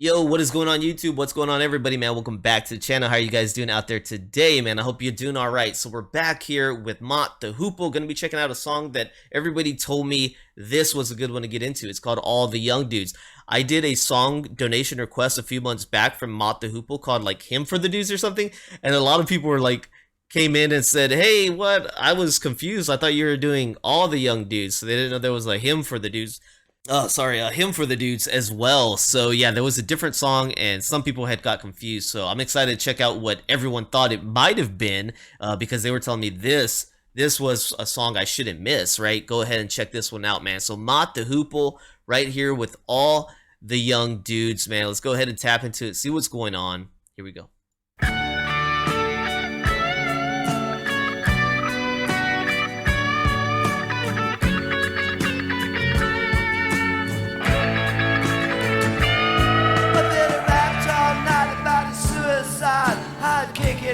Yo, what is going on YouTube? What's going on everybody, man? Welcome back to the channel. How are you guys doing out there today, man? I hope you're doing all right. So we're back here with MOTT the Hoople. Going to be checking out a song that everybody told me this was a good one to get into. It's called All the Young Dudes. I did a song donation request a few months back from MOTT the Hoople called like Hymn for the Dudes or something. And a lot of people were like, came in and said, hey, what? I was confused. I thought you were doing All the Young Dudes. So they didn't know there was a hymn for the dudes. A hymn for the dudes as well. So yeah, there was a different song and some people had got confused. So I'm excited to check out what everyone thought it might have been because they were telling me this was a song I shouldn't miss, right? Go ahead and check this one out, man. So MOTT the Hoople right here with All the Young Dudes, man. Let's go ahead and tap into it, see what's going on. Here we go.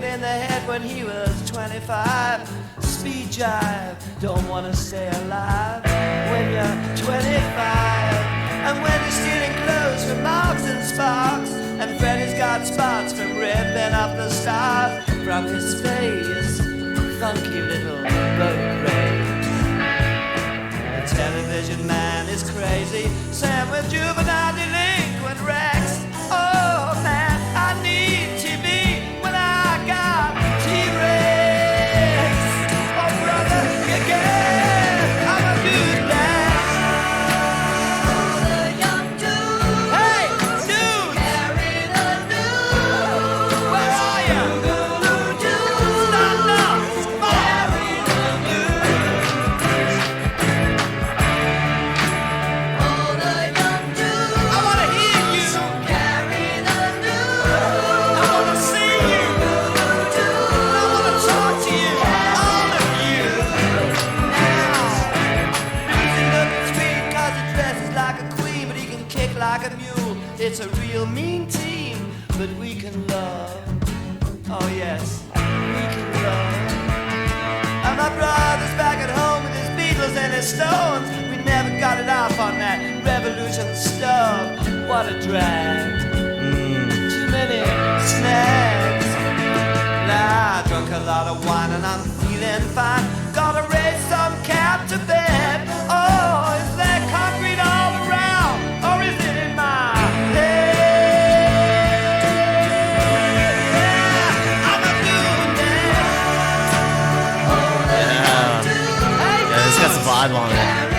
In the head when he was 25. Speed jive, don't wanna stay alive when you're 25. And when you're stealing clothes from Marks and Sparks, and Freddy's got spots from ripping up the stars from his face, funky little boat race. The television man is crazy, Sam with juvenile delinquent Rex. Oh man, I need TV. It's a real mean team, but we can love. Oh yes, we can love. And my brother's back at home with his Beatles and his Stones. We never got it off on that revolution stuff. What a drag. Too many snags. Nah, I drunk a lot of wine and I'm feeling fine. Gotta raise some cap to bed. Oh, is there concrete all around? Or is it in my Got some vibe on it.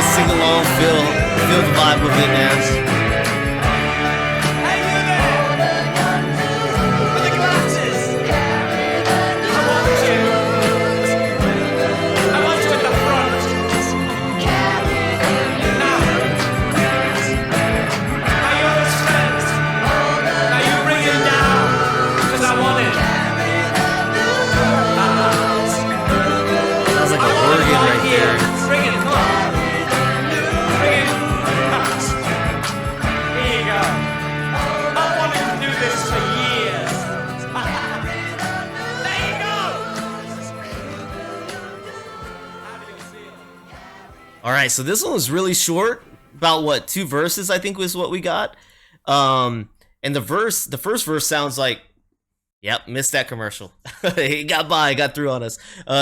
Sing along, feel the vibe of it, man. All right, so this one was really short, about what, 2 verses I think was what we got. And the first verse sounds like, yep, missed that commercial. It got through on us.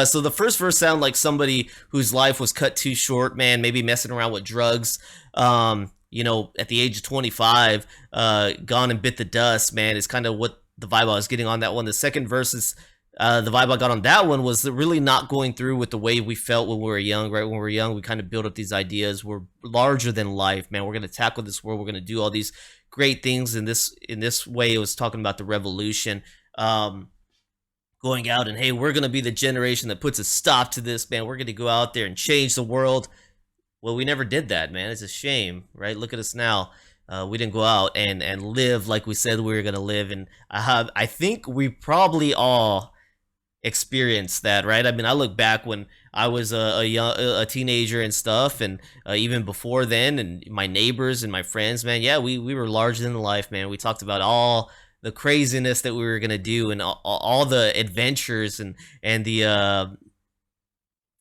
So the first verse sounded like somebody whose life was cut too short, man, maybe messing around with drugs. You know, at the age of 25, gone and bit the dust, man, is kind of what the vibe I was getting on that one. The second verse is, the vibe I got on that one was really not going through with the way we felt when we were young, right? When we were young, we kind of built up these ideas. We're larger than life, man. We're going to tackle this world. We're going to do all these great things in this way. It was talking about the revolution. going out and, hey, we're going to be the generation that puts a stop to this, man. We're going to go out there and change the world. Well, we never did that, man. It's a shame, right? Look at us now. We didn't go out and live like we said we were gonna live, and I think we probably all experienced that, right? I mean, I look back when I was a teenager and stuff, and even before then, and my neighbors and my friends, man. Yeah, we were larger than life, man. We talked about all the craziness that we were gonna do, and all the adventures, and the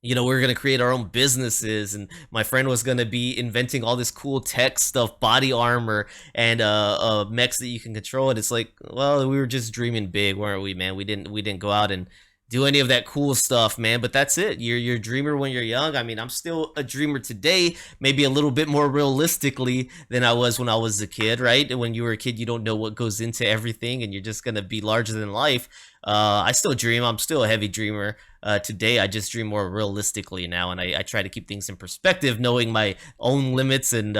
you know, we were going to create our own businesses, and my friend was going to be inventing all this cool tech stuff, body armor, and mechs that you can control. And it's like, well, we were just dreaming big, weren't we, man? We didn't go out and do any of that cool stuff, man. But that's it. You're a dreamer when you're young. I mean, I'm still a dreamer today, maybe a little bit more realistically than I was when I was a kid, right? When you were a kid, you don't know what goes into everything, and you're just gonna be larger than life. I still dream. I'm still a heavy dreamer. Today, I just dream more realistically now, and I try to keep things in perspective, knowing my own limits and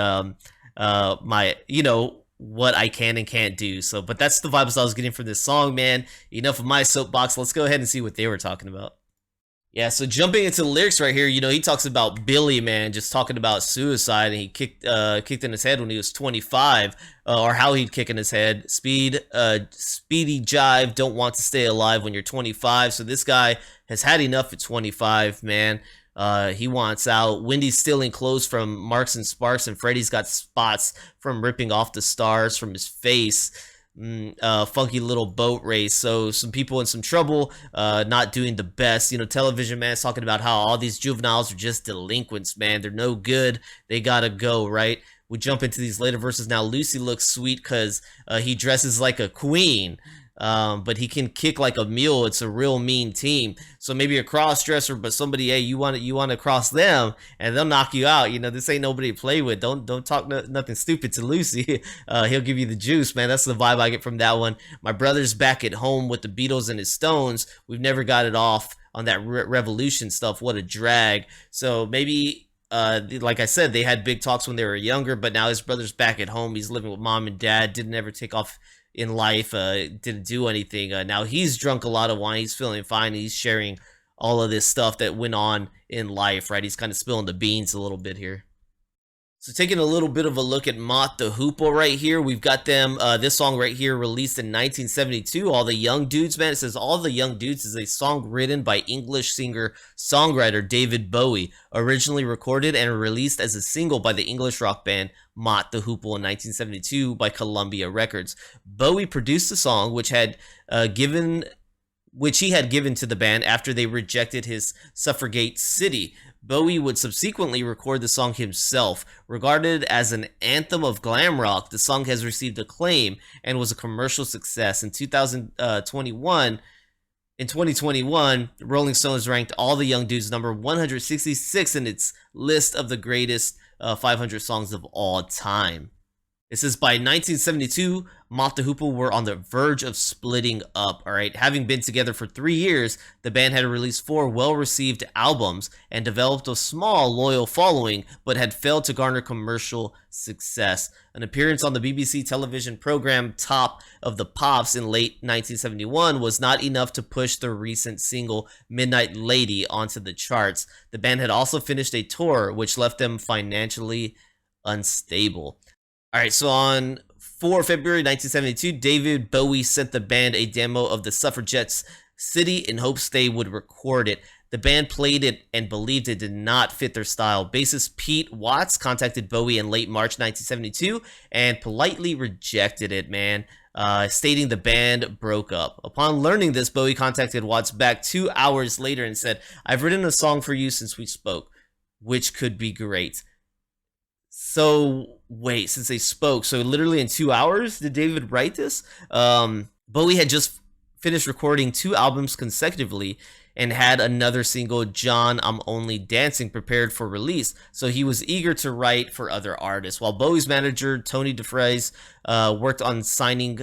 my, you know, what I can and can't do. So, but that's the vibes I was getting from this song, man. Enough of my soapbox. Let's go ahead and see what they were talking about. Yeah, so jumping into the lyrics right here, you know, he talks about Billy, man, just talking about suicide, and he kicked in his head when he was 25, or how he'd kick in his head. Speedy jive, don't want to stay alive when you're 25. So this guy has had enough at 25, man. He wants out. Wendy's stealing clothes from Marks and Sparks, and Freddy's got spots from ripping off the stars from his face. Funky little boat race. So some people in some trouble, not doing the best. You know, Television Man's talking about how all these juveniles are just delinquents, man. They're no good. They gotta go, right? We jump into these later verses now. Lucy looks sweet because he dresses like a queen. But he can kick like a mule. It's a real mean team. So maybe a cross dresser, but somebody, hey, you want to cross them, and they'll knock you out. You know, this ain't nobody to play with. Don't talk nothing stupid to Lucy. He'll give you the juice, man. That's the vibe I get from that one. My brother's back at home with the Beatles and his Stones. We've never got it off on that Revolution stuff. What a drag. So maybe, like I said, they had big talks when they were younger, but now his brother's back at home. He's living with mom and dad. Didn't ever take off in life, didn't do anything. Now he's drunk a lot of wine. He's feeling fine. He's sharing all of this stuff that went on in life, right? He's kind of spilling the beans a little bit here. So taking a little bit of a look at MOTT THE HOOPLE right here. We've got them, this song right here released in 1972, All the Young Dudes, man. It says All the Young Dudes is a song written by English singer-songwriter David Bowie, originally recorded and released as a single by the English rock band MOTT THE HOOPLE in 1972 by Columbia Records. Bowie produced the song, which he had given to the band after they rejected his Suffragette City. Bowie would subsequently record the song himself. Regarded as an anthem of glam rock, the song has received acclaim and was a commercial success. In 2021, Rolling Stones ranked All the Young Dudes number 166 in its list of the greatest 500 songs of all time. It says by 1972, MOTT THE HOOPLE were on the verge of splitting up, all right? Having been together for 3 years, the band had released 4 well-received albums and developed a small, loyal following, but had failed to garner commercial success. An appearance on the BBC television program Top of the Pops in late 1971 was not enough to push the recent single Midnight Lady onto the charts. The band had also finished a tour, which left them financially unstable. All right, so on 4 February 1972, David Bowie sent the band a demo of the Suffragettes' City in hopes they would record it. The band played it and believed it did not fit their style. Bassist Pete Watts contacted Bowie in late March 1972 and politely rejected it, man, stating the band broke up. Upon learning this, Bowie contacted Watts back 2 hours later and said, "I've written a song for you since we spoke, which could be great." So wait, since they spoke, so literally in 2 hours did David write this? Bowie had just finished recording 2 albums consecutively and had another single, John, I'm Only Dancing, prepared for release. So he was eager to write for other artists. While Bowie's manager, Tony DeFries, worked on signing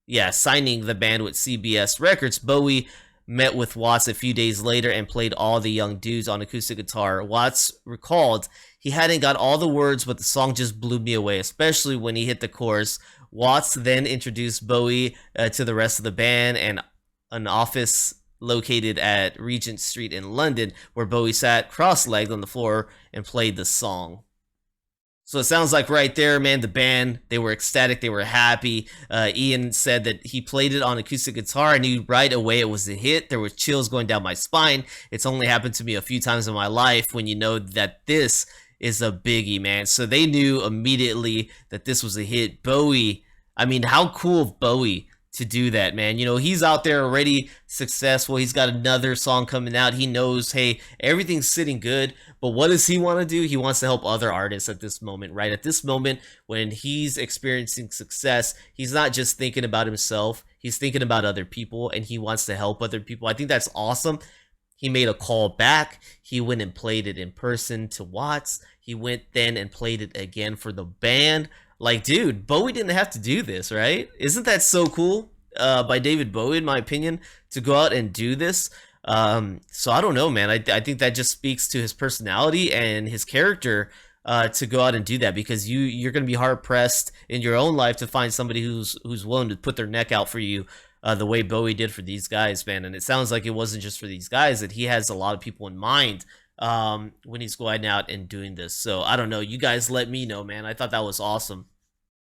the band with CBS Records, Bowie met with Watts a few days later and played All the Young Dudes on acoustic guitar. Watts recalled, "He hadn't got all the words, but the song just blew me away, especially when he hit the chorus." Watts then introduced Bowie to the rest of the band, and an office located at Regent Street in London, where Bowie sat cross-legged on the floor and played the song. So it sounds like right there, man, the band, they were ecstatic, they were happy. Ian said that he played it on acoustic guitar. I knew right away it was a hit. There were chills going down my spine. It's only happened to me a few times in my life when you know that this is a biggie, man. So they knew immediately that this was a hit. Bowie, I mean, how cool of Bowie to do that, man. You know, he's out there already successful. He's got another song coming out. He knows, hey, everything's sitting good. But what does he want to do? He wants to help other artists at this moment, right? At this moment, when he's experiencing success, he's not just thinking about himself. He's thinking about other people, and he wants to help other people. I think that's awesome. He made a call back. He went and played it in person to Watts. He went then and played it again for the band. Like, dude, Bowie didn't have to do this, right? Isn't that so cool by David Bowie, in my opinion, to go out and do this? So I don't know, man. I think that just speaks to his personality and his character to go out and do that, because you're going to be hard pressed in your own life to find somebody who's willing to put their neck out for you the way Bowie did for these guys, man. And it sounds like it wasn't just for these guys, that he has a lot of people in mind when he's going out and doing this. So I don't know. You guys let me know, man. I thought that was awesome.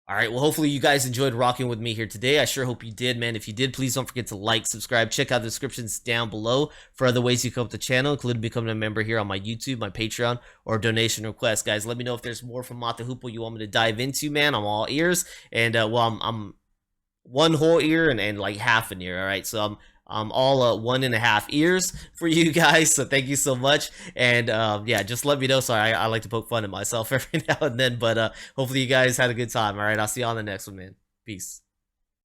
All right, well, hopefully you guys enjoyed rocking with me here today. I sure hope you did, man. If you did, please don't forget to like, subscribe, check out the descriptions down below for other ways you can help the channel, including becoming a member here on my YouTube, my Patreon, or donation request. Guys, let me know if there's more from MOTT THE HOOPLE you want me to dive into, man. I'm all ears. And, well, I'm one whole ear and like half an ear, all right? So I'm all 1.5 ears for you guys, so thank you so much. And yeah, just let me know. Sorry, I like to poke fun at myself every now and then, but hopefully you guys had a good time. All right, I'll see you on the next one, man. Peace.